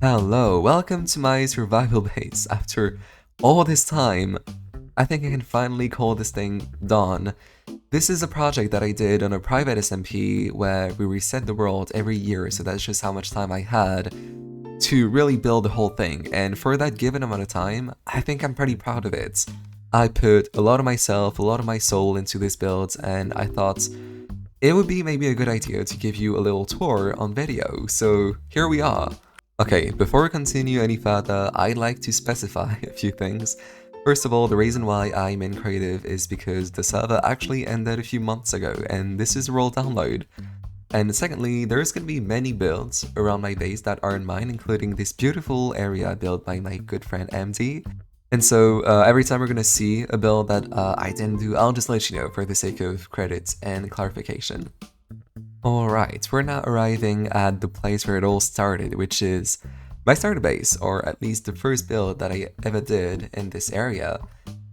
Hello, welcome to my survival base. After all this time, I think I can finally call this thing done. This is a project that I did on a private SMP where we reset the world every year, so that's just how much time I had to really build the whole thing, and for that given amount of time, I think I'm pretty proud of it. I put a lot of myself, a lot of my soul into this build, and I thought it would be maybe a good idea to give you a little tour on video, so here we are. Okay, before we continue any further, I'd like to specify a few things. First of all, the reason why I'm in creative is because the server actually ended a few months ago, and this is a raw download. And secondly, there's gonna be many builds around my base that aren't mine, including this beautiful area built by my good friend MD. And so every time we're gonna see a build that I didn't do, I'll just let you know for the sake of credits and clarification. Alright, we're now arriving at the place where it all started, which is my starter base, or at least the first build that I ever did in this area.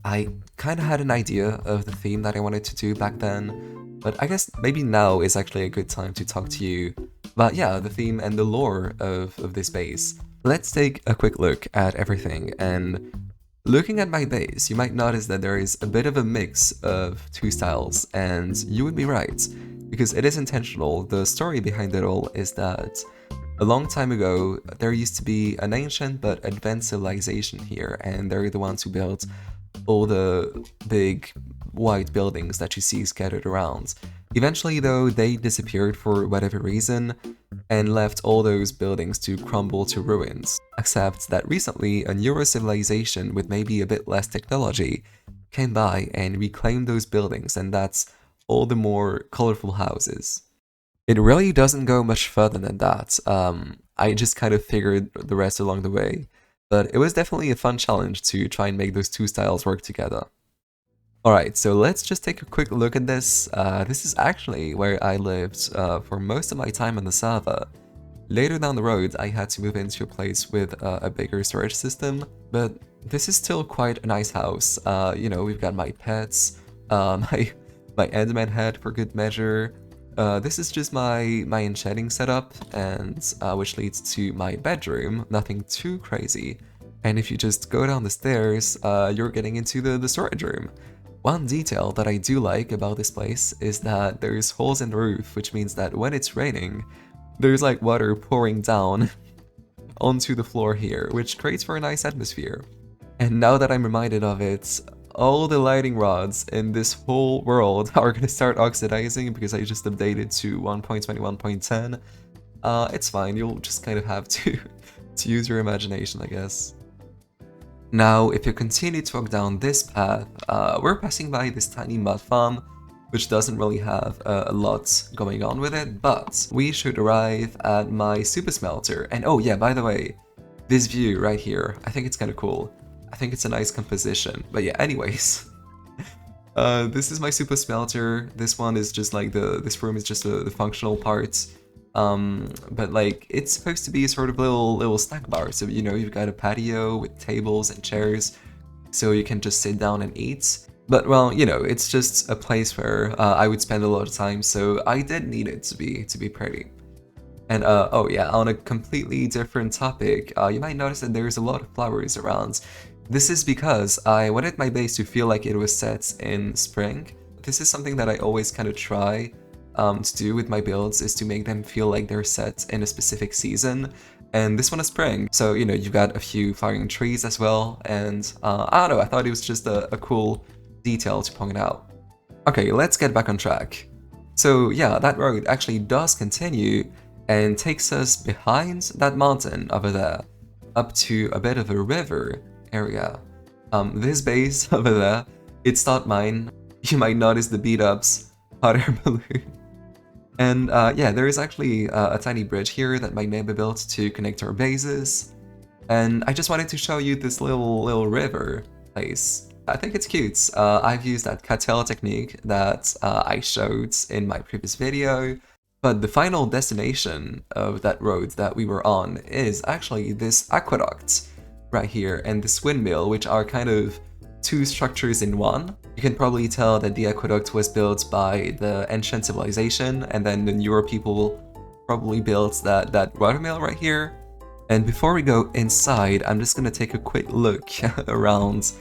I kinda had an idea of the theme that I wanted to do back then, but I guess maybe now is actually a good time to talk to you about, yeah, the theme and the lore of this base. Let's take a quick look at everything, and looking at my base, you might notice that there is a bit of a mix of two styles, and you would be right, because it is intentional. The story behind it all is that a long time ago, there used to be an ancient but advanced civilization here, and they're the ones who built all the big white buildings that you see scattered around. Eventually, though, they disappeared for whatever reason, and left all those buildings to crumble to ruins. Except that recently, a newer civilization with maybe a bit less technology came by and reclaimed those buildings, and that's all the more colorful houses. It really doesn't go much further than that. I just kind of figured the rest along the way, but it was definitely a fun challenge to try and make those two styles work together. Alright, so let's just take a quick look at this. This is actually where I lived for most of my time on the server. Later down the road, I had to move into a place with a bigger storage system, but this is still quite a nice house. You know, we've got my pets, my Enderman head for good measure. This is just my enchanting setup, and which leads to my bedroom, nothing too crazy. And if you just go down the stairs, you're getting into the storage room. One detail that I do like about this place is that there's holes in the roof, which means that when it's raining, there's like water pouring down onto the floor here, which creates for a nice atmosphere. And now that I'm reminded of it, all the lighting rods in this whole world are going to start oxidizing because I just updated to 1.21.10. It's fine, you'll just kind of have to use your imagination, I guess. Now, if you continue to walk down this path, we're passing by this tiny mud farm, which doesn't really have a lot going on with it, but we should arrive at my super smelter. And oh yeah, by the way, this view right here, I think it's kind of cool. I think it's a nice composition, but yeah, anyways. This is my super smelter. This one is just like this room is just the functional part. But like, it's supposed to be a sort of little snack bar. So, you know, you've got a patio with tables and chairs, so you can just sit down and eat. But well, you know, it's just a place where I would spend a lot of time, so I did need it to be pretty. And oh yeah, on a completely different topic, you might notice that there's a lot of flowers around. This is because I wanted my base to feel like it was set in spring. This is something that I always kind of try to do with my builds, is to make them feel like they're set in a specific season. And this one is spring, so you know, you've got a few flowering trees as well, and I don't know, I thought it was just a cool detail to point out. Okay, let's get back on track. So yeah, that road actually does continue and takes us behind that mountain over there, up to a bit of a river area. This base over there, it's not mine. You might notice the beat-ups, hot air balloon. And yeah, there is actually a tiny bridge here that my neighbor built to connect our bases. And I just wanted to show you this little river place. I think it's cute. I've used that cattail technique that I showed in my previous video. But the final destination of that road that we were on is actually this aqueduct right here and this windmill, which are kind of two structures in one. You can probably tell that the aqueduct was built by the ancient civilization, and then the newer people probably built that watermill right here. And before we go inside, I'm just gonna take a quick look around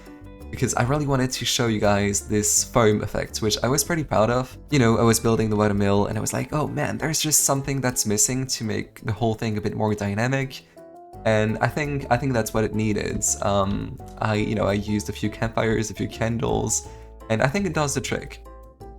because I really wanted to show you guys this foam effect, which I was pretty proud of. You know, I was building the Windmill and I was like, oh man, there's just something that's missing to make the whole thing a bit more dynamic. And I think that's what it needed. I used a few campfires, a few candles, and I think it does the trick.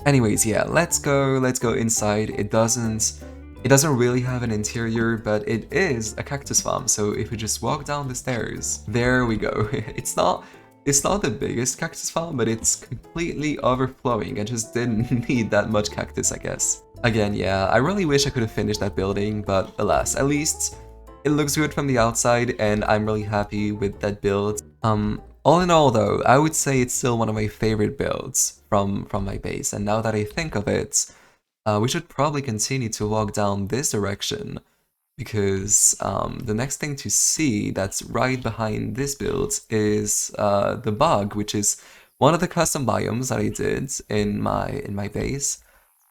Anyways, yeah, let's go inside. It doesn't really have an interior, but it is a cactus farm. So if we just walk down the stairs, there we go. It's not the biggest cactus farm, but it's completely overflowing. I just didn't need that much cactus, I guess. Again, yeah, I really wish I could have finished that building, but alas, at least it looks good from the outside, and I'm really happy with that build. All in all though, I would say it's still one of my favorite builds from my base, and now that I think of it, we should probably continue to walk down this direction, because the next thing to see that's right behind this build is the bog, which is one of the custom biomes that I did in my base.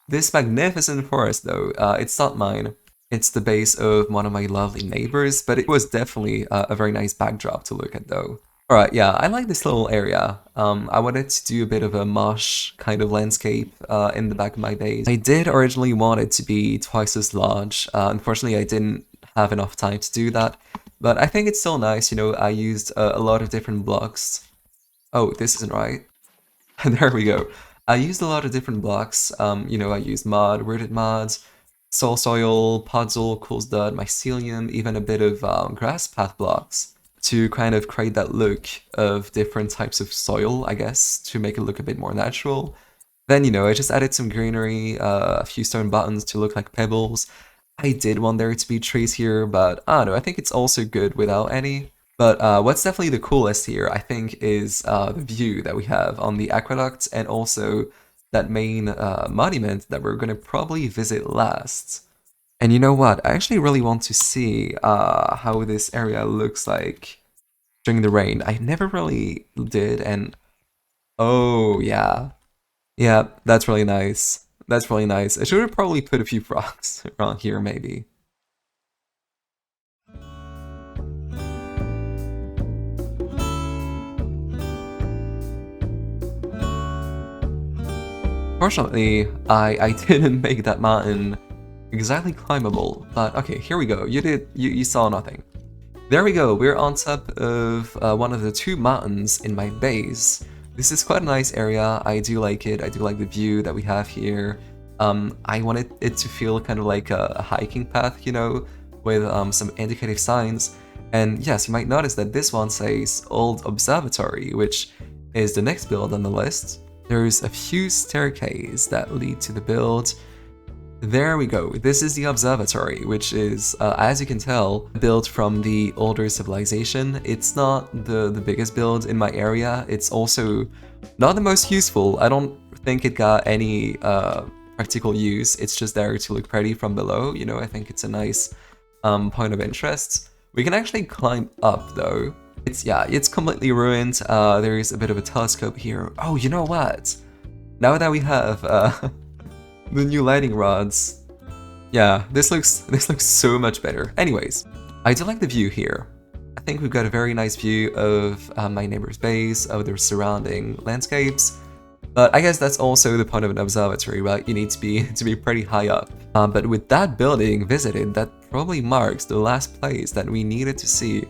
This magnificent forest though, it's not mine. It's the base of one of my lovely neighbors, but it was definitely a very nice backdrop to look at though. Alright, yeah, I like this little area. I wanted to do a bit of a marsh kind of landscape in the back of my base. I did originally want it to be twice as large. Unfortunately, I didn't have enough time to do that, but I think it's still nice. You know, I used a lot of different blocks. Oh, this isn't right. There we go. I used a lot of different blocks. You know, I used mud, rooted mud, soil, puzzle, cool stud, mycelium, even a bit of grass path blocks to kind of create that look of different types of soil, I guess, to make it look a bit more natural. Then, you know, I just added some greenery, a few stone buttons to look like pebbles. I did want there to be trees here, but I don't know, I think it's also good without any. But what's definitely the coolest here, I think, is the view that we have on the aqueduct, and also that main monument that we're gonna probably visit last. And you know what? I actually really want to see how this area looks like during the rain. I never really did, and oh yeah. Yeah, that's really nice. That's really nice. I should have probably put a few frogs around here, maybe. Fortunately, I didn't make that mountain exactly climbable, but okay, here we go. You saw nothing. There we go, we're on top of one of the two mountains in my base. This is quite a nice area, I do like it, I do like the view that we have here. I wanted it to feel kind of like a hiking path, you know, with some indicative signs. And yes, you might notice that this one says Old Observatory, which is the next build on the list. There's a few staircases that lead to the build. There we go, this is the observatory, which is, as you can tell, built from the older civilization. It's not the biggest build in my area, it's also not the most useful. I don't think it got any practical use, it's just there to look pretty from below, you know, I think it's a nice point of interest. We can actually climb up though. It's completely ruined, there's a bit of a telescope here. Oh, you know what? Now that we have the new lighting rods. Yeah, this looks so much better. Anyways, I do like the view here. I think we've got a very nice view of my neighbor's base, of their surrounding landscapes. But I guess that's also the point of an observatory, right? You need to be pretty high up. But with that building visited, that probably marks the last place that we needed to see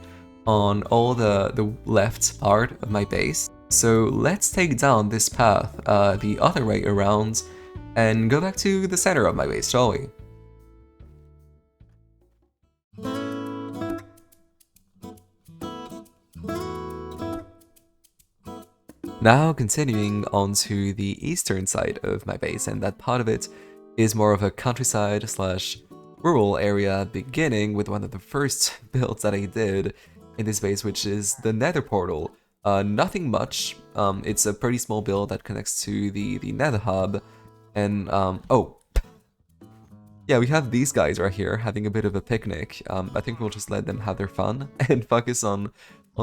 on all the left part of my base. So let's take down this path the other way around and go back to the center of my base, shall we? Now continuing on to the eastern side of my base, and that part of it is more of a countryside slash rural area, beginning with one of the first builds that I did in this base, which is the Nether portal. Nothing much, it's a pretty small build that connects to the Nether hub. And, oh, yeah, we have these guys right here having a bit of a picnic. I think we'll just let them have their fun and focus on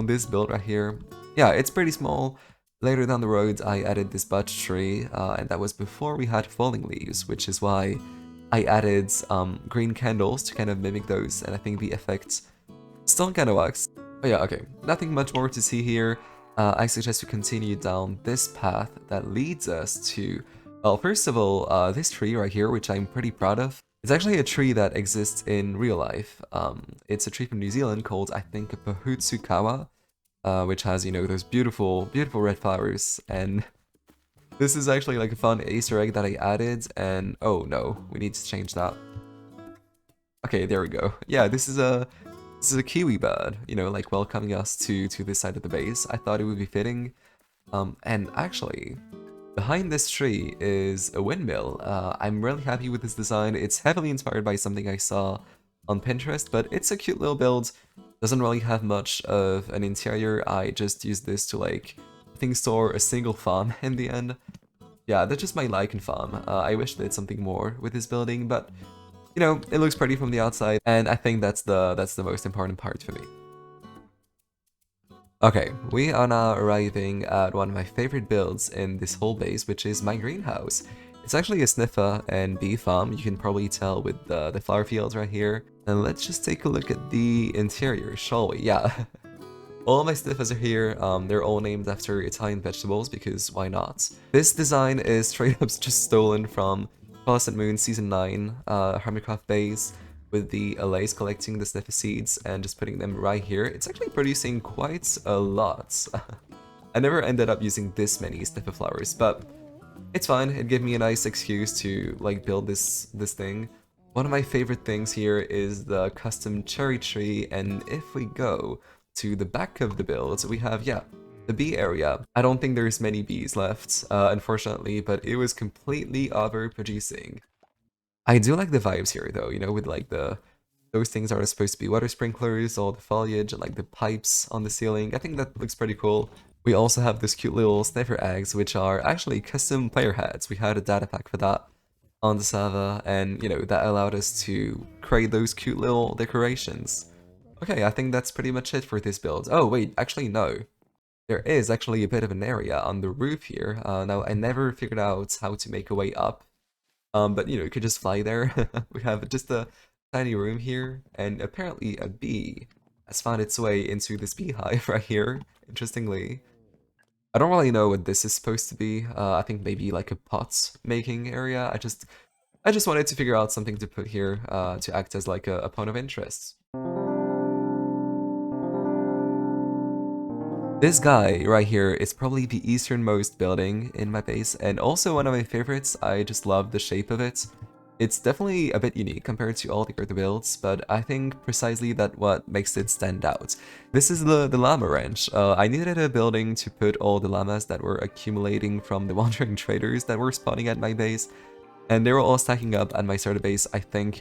this build right here. Yeah, it's pretty small. Later down the road, I added this birch tree, and that was before we had falling leaves, which is why I added green candles to kind of mimic those, and I think the effect Still kinda works. But yeah, okay, nothing much more to see here. I suggest we continue down this path that leads us to, well, first of all, this tree right here, which I'm pretty proud of. It's actually a tree that exists in real life. It's a tree from New Zealand called, I think, Pahutsukawa, which has, you know, those beautiful, beautiful red flowers. And this is actually like a fun Easter egg that I added, and oh no, we need to change that. Okay, there we go. Yeah, this is a kiwi bird, you know, like welcoming us to this side of the base. I thought it would be fitting. And actually, behind this tree is a windmill. I'm really happy with this design. It's heavily inspired by something I saw on Pinterest, but it's a cute little build. Doesn't really have much of an interior. I just used this to like, I think, store a single farm in the end. Yeah, that's just my lichen farm. I wish they did something more with this building, but you know, it looks pretty from the outside, and I think that's the most important part for me. Okay, we are now arriving at one of my favorite builds in this whole base, which is my greenhouse. It's actually a sniffer and bee farm, you can probably tell with the flower fields right here. And let's just take a look at the interior, shall we? Yeah. All my sniffers are here, they're all named after Italian vegetables, because why not? This design is straight up just stolen from Crescent Moon Season 9 Hermitcraft base, with the allays collecting the sniffer seeds and just putting them right here. It's actually producing quite a lot. I never ended up using this many sniffer flowers, but it's fine. It gave me a nice excuse to like build this thing. One of my favorite things here is the custom cherry tree, and if we go to the back of the build, we have, yeah, the bee area. I don't think there's many bees left, unfortunately, but it was completely overproducing. I do like the vibes here though, you know, with like those things are supposed to be water sprinklers, all the foliage, and like the pipes on the ceiling. I think that looks pretty cool. We also have this cute little sniffer eggs, which are actually custom player heads. We had a data pack for that on the server, and you know, that allowed us to create those cute little decorations. Okay, I think that's pretty much it for this build. Oh wait, actually no. There is actually a bit of an area on the roof here. Now, I never figured out how to make a way up. But you know, you could just fly there. We have just a tiny room here, and apparently a bee has found its way into this beehive right here, interestingly. I don't really know what this is supposed to be. I think maybe like a pot making area. I just wanted to figure out something to put here to act as like a point of interest. This guy right here is probably the easternmost building in my base, and also one of my favorites. I just love the shape of it. It's definitely a bit unique compared to all the other builds, but I think precisely that what makes it stand out. This is the llama ranch. I needed a building to put all the llamas that were accumulating from the wandering traders that were spawning at my base, and they were all stacking up at my starter base. I think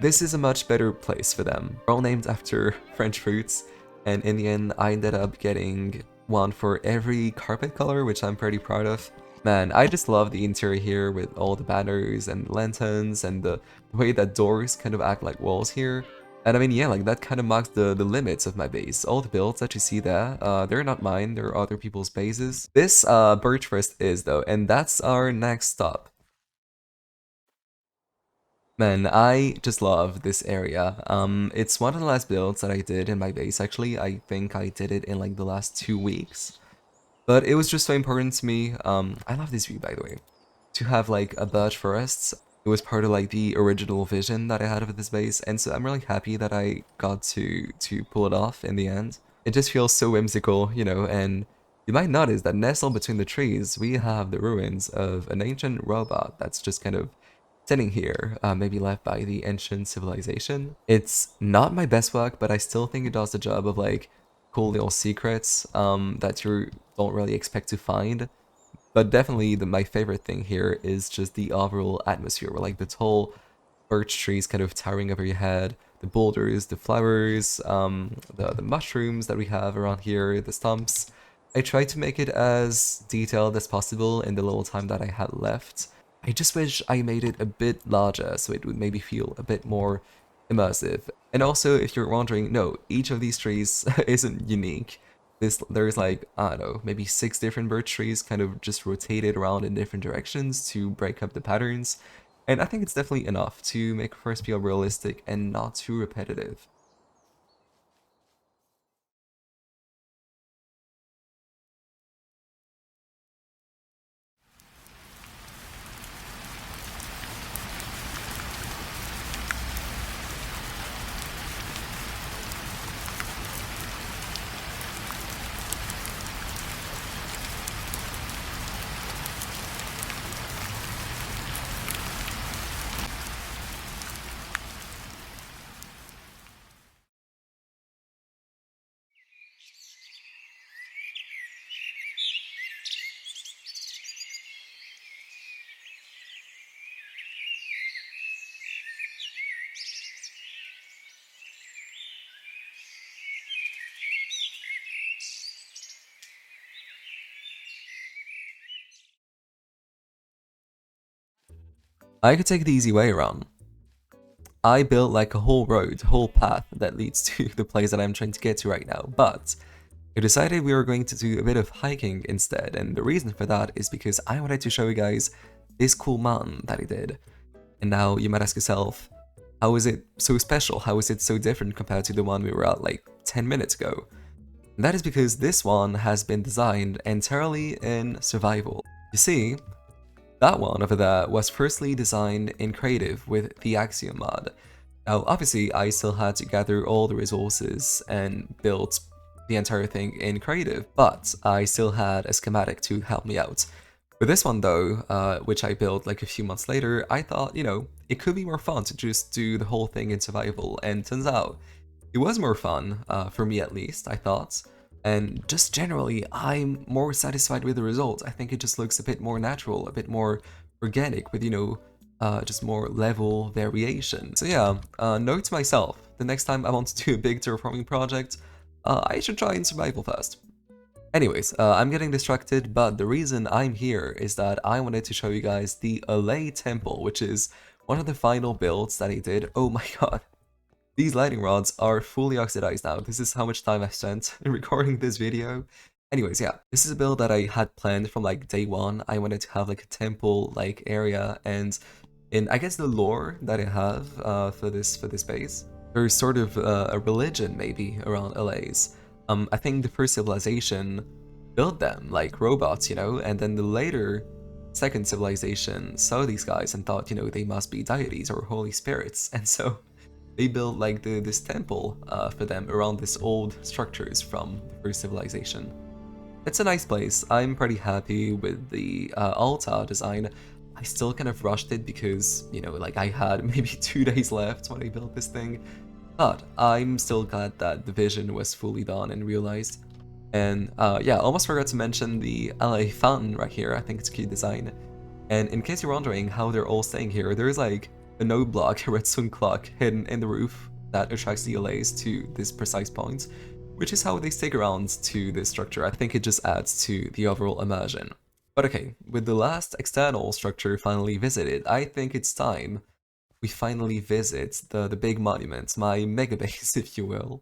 this is a much better place for them. They're all named after French fruits, and in the end I ended up getting one for every carpet color, which I'm pretty proud of. Man, I just love the interior here with all the banners and lanterns and the way that doors kind of act like walls here. And I mean, yeah, like that kind of marks the limits of my base. All the builds that you see there, they're not mine, they're other people's bases. This birch forest is though, and that's our next stop. Man, I just love this area. It's one of the last builds that I did in my base, actually. I think I did it in like the last 2 weeks. But it was just so important to me. I love this view, by the way. To have like a birch forest. It was part of like the original vision that I had of this base, and so I'm really happy that I got to pull it off in the end. It just feels so whimsical, you know, and you might notice that nestled between the trees, we have the ruins of an ancient robot that's just kind of sitting here, maybe left by the ancient civilization. It's not my best work, but I still think it does the job of like cool little secrets that you don't really expect to find. But definitely my favorite thing here is just the overall atmosphere, where like the tall birch trees kind of towering over your head, the boulders, the flowers, the mushrooms that we have around here, the stumps. I tried to make it as detailed as possible in the little time that I had left. I just wish I made it a bit larger so it would maybe feel a bit more immersive. And also, if you're wondering, no, each of these trees isn't unique. There's like, I don't know, maybe 6 different birch trees kind of just rotated around in different directions to break up the patterns. And I think it's definitely enough to make first feel realistic and not too repetitive. I could take the easy way around. I built like a whole road, whole path that leads to the place that I'm trying to get to right now, but I decided we were going to do a bit of hiking instead, and the reason for that is because I wanted to show you guys this cool mountain that I did. And now you might ask yourself, how is it so special? How is it so different compared to the one we were at like 10 minutes ago? And that is because this one has been designed entirely in survival. You see, that one over there was firstly designed in creative with the Axiom mod. Now obviously I still had to gather all the resources and build the entire thing in creative, but I still had a schematic to help me out. For this one though, which I built like a few months later, I thought, you know, it could be more fun to just do the whole thing in survival, and turns out it was more fun, for me at least, I thought. And just generally, I'm more satisfied with the result. I think it just looks a bit more natural, a bit more organic with, you know, just more level variation. So yeah, note to myself, the next time I want to do a big terraforming project, I should try in survival first. Anyways, I'm getting distracted, but the reason I'm here is that I wanted to show you guys the LA Temple, which is one of the final builds that I did. Oh my god. These lighting rods are fully oxidized now. This is how much time I've spent in recording this video. Anyways, yeah, this is a build that I had planned from like day one. I wanted to have like a temple-like area, and in I guess the lore that I have for this base, there's sort of a religion maybe around LA's. I think the first civilization built them like robots, you know, and then the later second civilization saw these guys and thought, you know, they must be deities or holy spirits, and so they built like this temple for them around these old structures from the first civilization. It's a nice place. I'm pretty happy with the altar design. I still kind of rushed it because, you know, like I had maybe 2 days left when I built this thing. But I'm still glad that the vision was fully done and realized. And yeah, almost forgot to mention the LA fountain right here. I think it's a cute design. And in case you're wondering how they're all staying here, there's like a node block, a redstone clock hidden in the roof that attracts the LAs to this precise point, which is how they stick around to this structure. I think it just adds to the overall immersion. But okay, with the last external structure finally visited, I think it's time we finally visit the big monument, my mega base, if you will.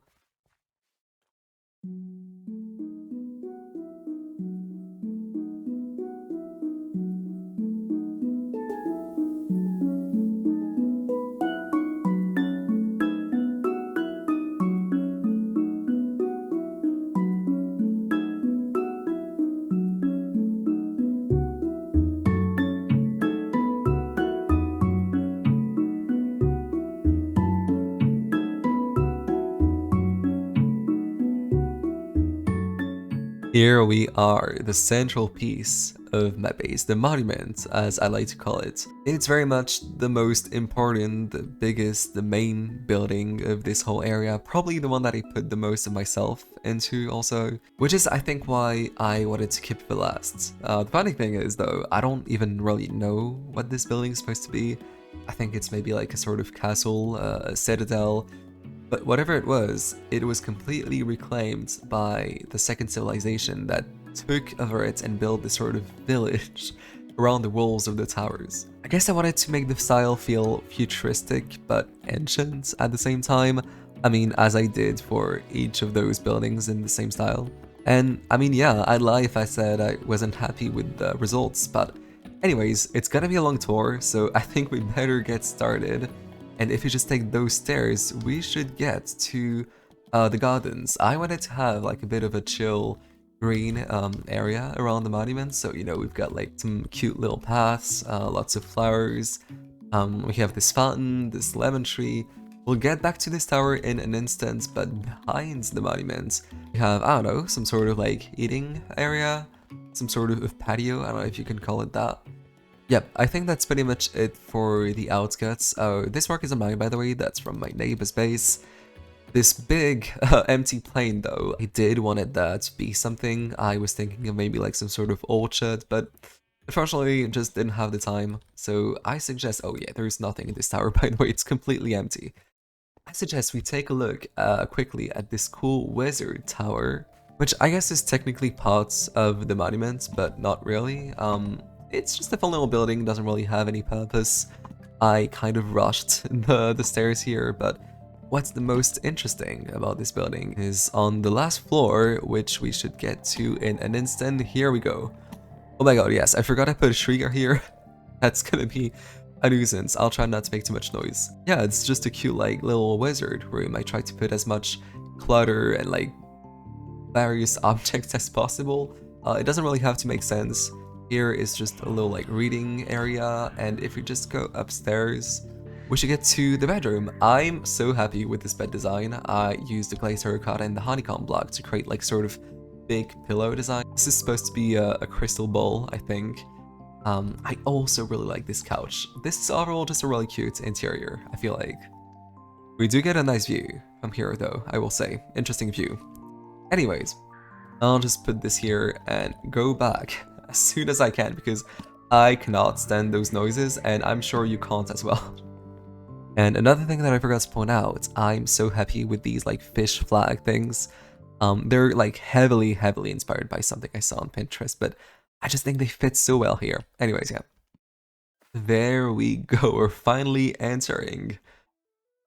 Here we are, the central piece of my base, the monument, as I like to call it. It's very much the most important, the biggest, the main building of this whole area, probably the one that I put the most of myself into also, which is I think why I wanted to keep it for last. The funny thing is though, I don't even really know what this building is supposed to be. I think it's maybe like a sort of castle, a citadel. But whatever it was completely reclaimed by the second civilization that took over it and built this sort of village around the walls of the towers. I guess I wanted to make the style feel futuristic but ancient at the same time. I mean, as I did for each of those buildings in the same style. And I mean, yeah, I'd lie if I said I wasn't happy with the results, but anyways, it's gonna be a long tour, so I think we better get started. And if you just take those stairs, we should get to the gardens. I wanted to have like a bit of a chill green area around the monument. So, you know, we've got like some cute little paths, lots of flowers. We have this fountain, this lemon tree. We'll get back to this tower in an instant, but behind the monument, we have, I don't know, some sort of like eating area, some sort of patio. I don't know if you can call it that. Yep, I think that's pretty much it for the outskirts. Oh, this work isn't mine, by the way, that's from my neighbor's base. This big empty plain though, I did want that to be something. I was thinking of maybe like some sort of orchard, but unfortunately just didn't have the time. So I suggest, oh yeah, there's nothing in this tower, by the way, it's completely empty. I suggest we take a look quickly at this cool wizard tower, which I guess is technically part of the monument, but not really. It's just a fun little building, doesn't really have any purpose. I kind of rushed the stairs here, but what's the most interesting about this building is on the last floor, which we should get to in an instant. Here we go. Oh my god, yes, I forgot I put a trigger here. That's gonna be a nuisance. I'll try not to make too much noise. Yeah, it's just a cute like little wizard room. I tried to put as much clutter and like various objects as possible. It doesn't really have to make sense. Here is just a little like reading area, and if we just go upstairs, we should get to the bedroom. I'm so happy with this bed design. I used the glazed terracotta and the honeycomb block to create like sort of big pillow design. This is supposed to be a crystal bowl, I think. I also really like this couch. This is overall just a really cute interior, I feel like. We do get a nice view from here though, I will say. Interesting view. Anyways, I'll just put this here and go back as soon as I can because I cannot stand those noises and I'm sure you can't as well. And another thing that I forgot to point out, I'm so happy with these like fish flag things. They're like heavily inspired by something I saw on Pinterest, but I just think they fit so well here. Anyways, yeah. There we go, we're finally entering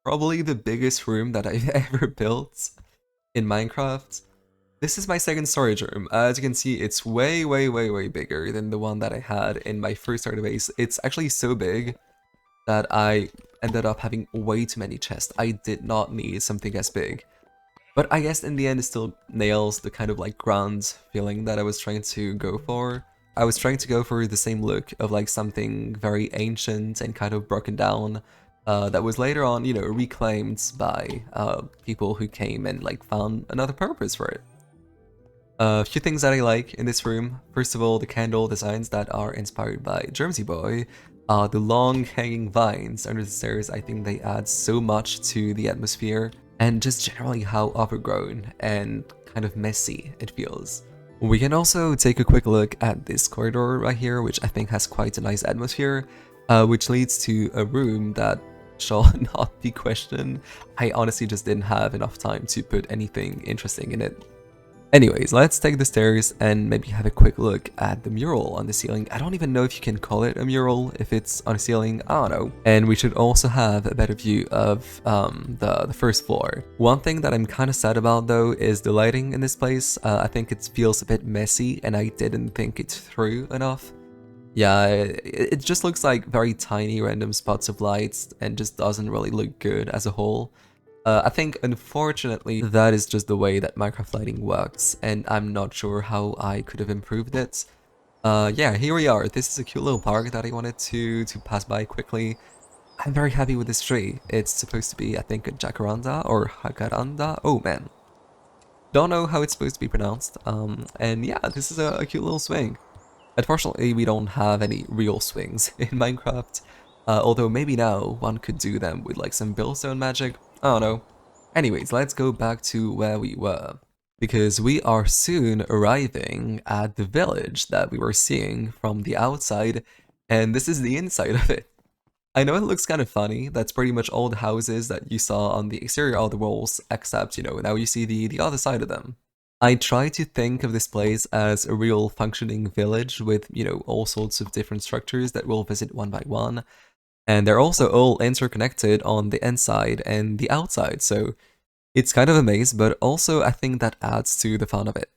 probably the biggest room that I've ever built in Minecraft. This is my second storage room. As you can see, it's way bigger than the one that I had in my first starter base. It's actually so big that I ended up having way too many chests. I did not need something as big. But I guess in the end it still nails the kind of like grand feeling that I was trying to go for. I was trying to go for the same look of like something very ancient and kind of broken down that was later on, you know, reclaimed by people who came and like found another purpose for it. A few things that I like in this room. First of all, the candle designs that are inspired by Germsy Boy. The long hanging vines under the stairs, I think they add so much to the atmosphere. And just generally how overgrown and kind of messy it feels. We can also take a quick look at this corridor right here, which I think has quite a nice atmosphere, which leads to a room that shall not be questioned. I honestly just didn't have enough time to put anything interesting in it. Anyways, let's take the stairs and maybe have a quick look at the mural on the ceiling. I don't even know if you can call it a mural if it's on a ceiling, I don't know. And we should also have a better view of the first floor. One thing that I'm kind of sad about though is the lighting in this place. I think it feels a bit messy and I didn't think it through enough. Yeah, it just looks like very tiny random spots of lights and just doesn't really look good as a whole. I think, unfortunately, that is just the way that Minecraft lighting works, and I'm not sure how I could have improved it. Yeah, here we are. This is a cute little park that I wanted to pass by quickly. I'm very happy with this tree. It's supposed to be, I think, a jacaranda or jacaranda. Oh, man. Don't know how it's supposed to be pronounced. And yeah, this is a cute little swing. Unfortunately, we don't have any real swings in Minecraft. Although maybe now one could do them with like some billstone magic. I don't know. Anyways, let's go back to where we were. Because we are soon arriving at the village that we were seeing from the outside. And this is the inside of it. I know it looks kind of funny. That's pretty much all the houses that you saw on the exterior of the walls. Except, you know, now you see the other side of them. I try to think of this place as a real functioning village with, you know, all sorts of different structures that we'll visit one by one. And they're also all interconnected on the inside and the outside, so it's kind of a maze, but also I think that adds to the fun of it.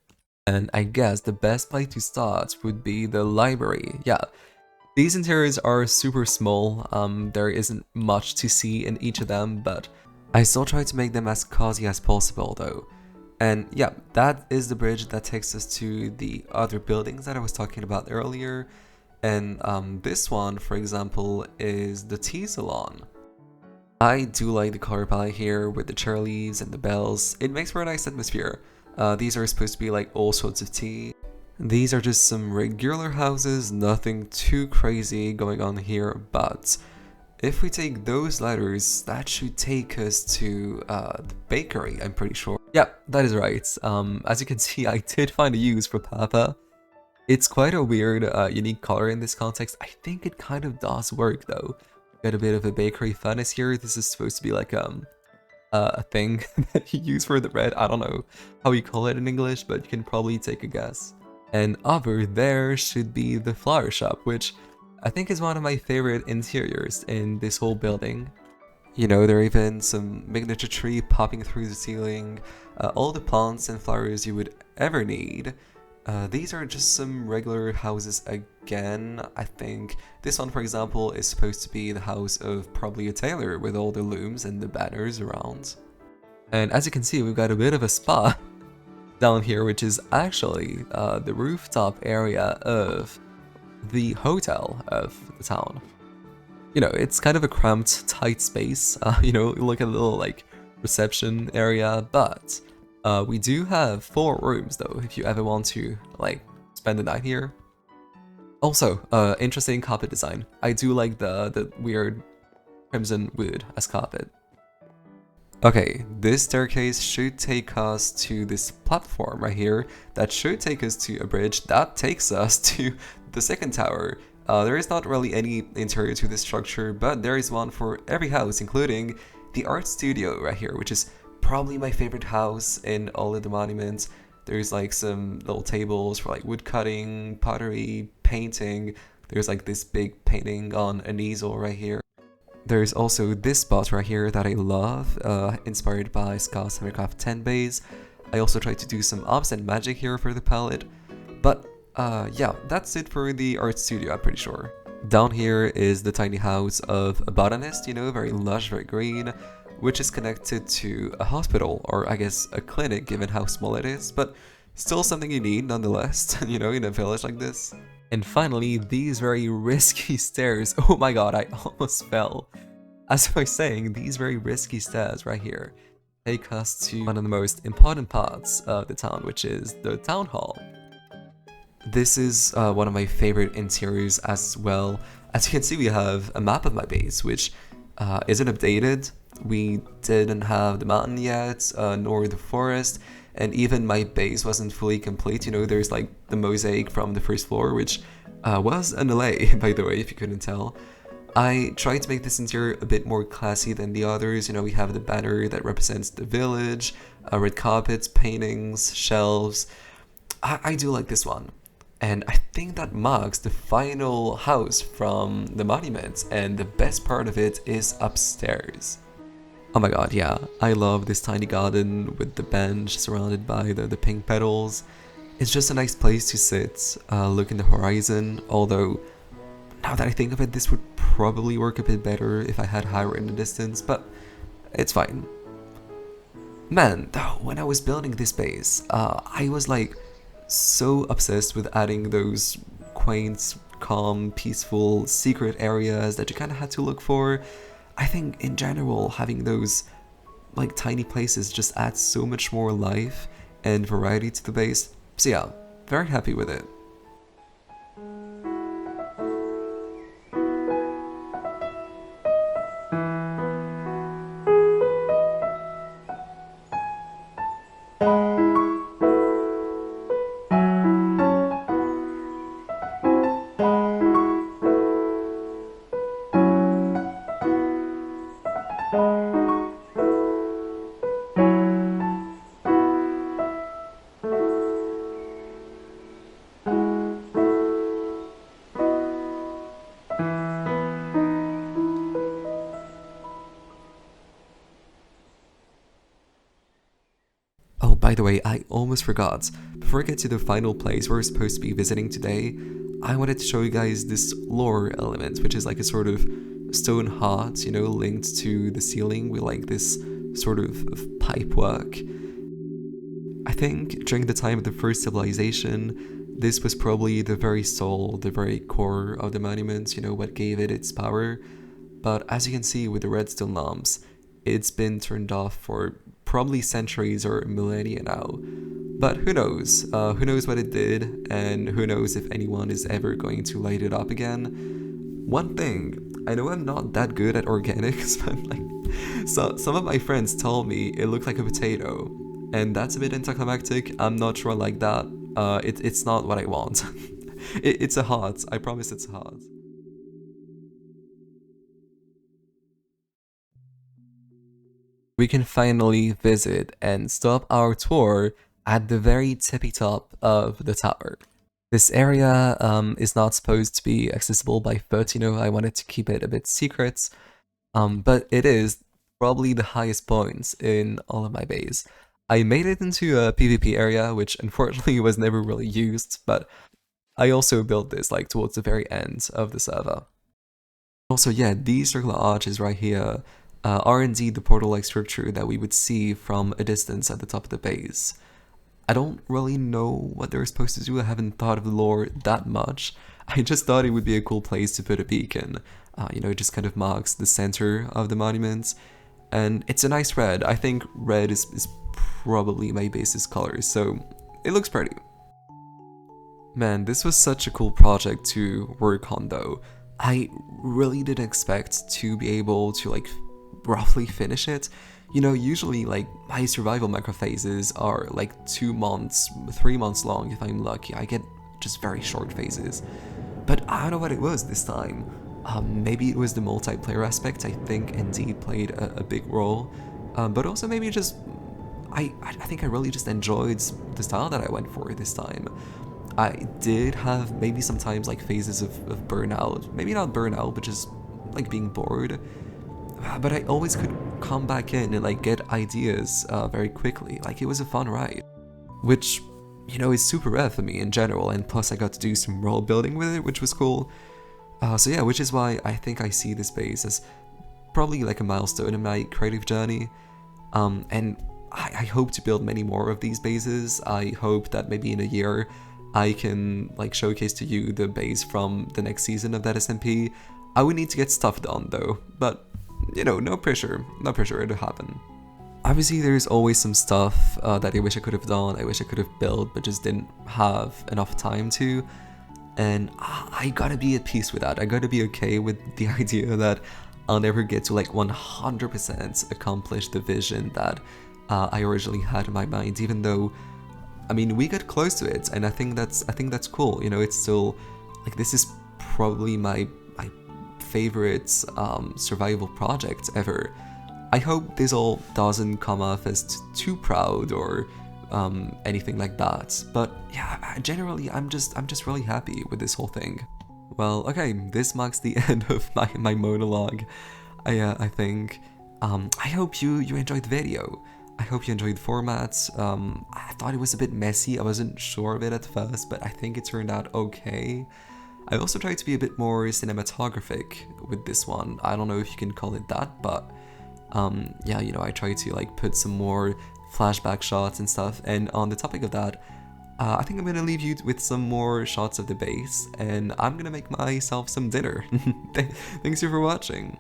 And I guess the best place to start would be the library. Yeah, these interiors are super small, there isn't much to see in each of them, but I still try to make them as cozy as possible though. And yeah, that is the bridge that takes us to the other buildings that I was talking about earlier. And this one, for example, is the tea salon. I do like the color palette here with the cherry leaves and the bells. It makes for a nice atmosphere. These are supposed to be like all sorts of tea. These are just some regular houses, nothing too crazy going on here, but if we take those letters, that should take us to the bakery, I'm pretty sure. Yeah, that is right. As you can see, I did find a use for Papa. It's quite a weird, unique color in this context. I think it kind of does work though. Got a bit of a bakery funness here. This is supposed to be like a thing that you use for the bread. I don't know how you call it in English, but you can probably take a guess. And over there should be the flower shop, which I think is one of my favorite interiors in this whole building. You know, there are even some miniature tree popping through the ceiling, all the plants and flowers you would ever need. These are just some regular houses again. I think this one, for example, is supposed to be the house of probably a tailor with all the looms and the banners around. And as you can see, we've got a bit of a spa down here, which is actually the rooftop area of the hotel of the town. You know, it's kind of a cramped, tight space. You know, look at the little like reception area, but we do have 4 rooms though, if you ever want to like spend the night here. Also, interesting carpet design. I do like the weird crimson wood as carpet. Okay, this staircase should take us to this platform right here that should take us to a bridge that takes us to the second tower. There is not really any interior to this structure, but there is one for every house, including the art studio right here, which is probably my favorite house in all of the monuments. There's like some little tables for like wood cutting, pottery, painting. There's like this big painting on an easel right here. There's also this spot right here that I love, inspired by Scott's Hammercraft 10 base. I also tried to do some offset magic here for the palette, but yeah, that's it for the art studio, I'm pretty sure. Down here is the tiny house of a botanist, you know, very lush, very green, which is connected to a hospital, or I guess a clinic given how small it is, but still something you need nonetheless, you know, in a village like this. And finally, these very risky stairs. Oh my god, I almost fell. As I was saying, these very risky stairs right here take us to one of the most important parts of the town, which is the town hall. This is one of my favorite interiors as well. As you can see, we have a map of my base, which isn't updated. We didn't have the mountain yet, nor the forest, and even my base wasn't fully complete. You know, there's like the mosaic from the first floor, which was an LA, by the way, if you couldn't tell. I tried to make this interior a bit more classy than the others. You know, we have the banner that represents the village, red carpets, paintings, shelves. I do like this one. And I think that marks the final house from the monument, and the best part of it is upstairs. Oh my god, yeah, I love this tiny garden with the bench surrounded by the pink petals. It's just a nice place to sit, look in the horizon, although now that I think of it, this would probably work a bit better if I had higher in the distance, but it's fine. Man, though, when I was building this base, I was like so obsessed with adding those quaint, calm, peaceful, secret areas that you kind of had to look for. I think in general, having those like tiny places just adds so much more life and variety to the base. So yeah, very happy with it. Oh, by the way, I almost forgot. Before I get to the final place we're supposed to be visiting today, I wanted to show you guys this lore element, which is like a sort of stone heart, you know, linked to the ceiling with like this sort of pipe work. I think during the time of the first civilization, this was probably the very soul, the very core of the monument, you know, what gave it its power. But as you can see with the redstone lamps, it's been turned off for probably centuries or millennia now. But who knows? Who knows what it did, and who knows if anyone is ever going to light it up again. One thing, I know I'm not that good at organics, but like, so some of my friends told me it looked like a potato, and that's a bit anticlimactic. I'm not sure I like that. It's not what I want. It's a heart. I promise it's a heart. We can finally visit and stop our tour at the very tippy top of the tower. This area is not supposed to be accessible by foot, you know, I wanted to keep it a bit secret, but it is probably the highest point in all of my base. I made it into a PvP area, which unfortunately was never really used, but I also built this like towards the very end of the server. Also, yeah, these circular arches right here are indeed the portal-like structure that we would see from a distance at the top of the base. I don't really know what they're supposed to do, I haven't thought of the lore that much. I just thought it would be a cool place to put a beacon. You know, it just kind of marks the center of the monument. And it's a nice red. I think red is probably my base's color, so it looks pretty. Man, this was such a cool project to work on though. I really didn't expect to be able to like roughly finish it. You know, usually like my survival macro phases are like 2 months, 3 months long if I'm lucky. I get just very short phases. But I don't know what it was this time. Maybe it was the multiplayer aspect, I think indeed played a big role. But also maybe just, I think I really just enjoyed the style that I went for this time. I did have maybe sometimes like phases of burnout, maybe not burnout, but just like being bored. But I always could come back in and like get ideas very quickly. Like it was a fun ride, which, you know, is super rare for me in general. And plus I got to do some role building with it, which was cool. So yeah, which is why I think I see this base as probably like a milestone in my creative journey. And I hope to build many more of these bases. I hope that maybe in a year I can like showcase to you the base from the next season of that SMP. I would need to get stuff done though, but you know, no pressure it'll happen. Obviously there's always some stuff that I wish I could have done, I wish I could have built, but just didn't have enough time to. And I gotta be at peace with that. I gotta be okay with the idea that I'll never get to like 100% accomplish the vision that I originally had in my mind, even though, I mean, we got close to it, and I think that's cool. You know, it's still like this is probably my favorite survival project ever. I hope this all doesn't come off as too proud or anything like that. But yeah, generally, I'm just really happy with this whole thing. Well, okay, this marks the end of my monologue. I think. I hope you enjoyed the video. I hope you enjoyed the format. I thought it was a bit messy. I wasn't sure of it at first, but I think it turned out okay. I also tried to be a bit more cinematographic with this one. I don't know if you can call it that, but yeah, you know, I tried to like put some more flashback shots and stuff. And on the topic of that, I think I'm gonna leave you with some more shots of the base, and I'm gonna make myself some dinner. Thanks you for watching.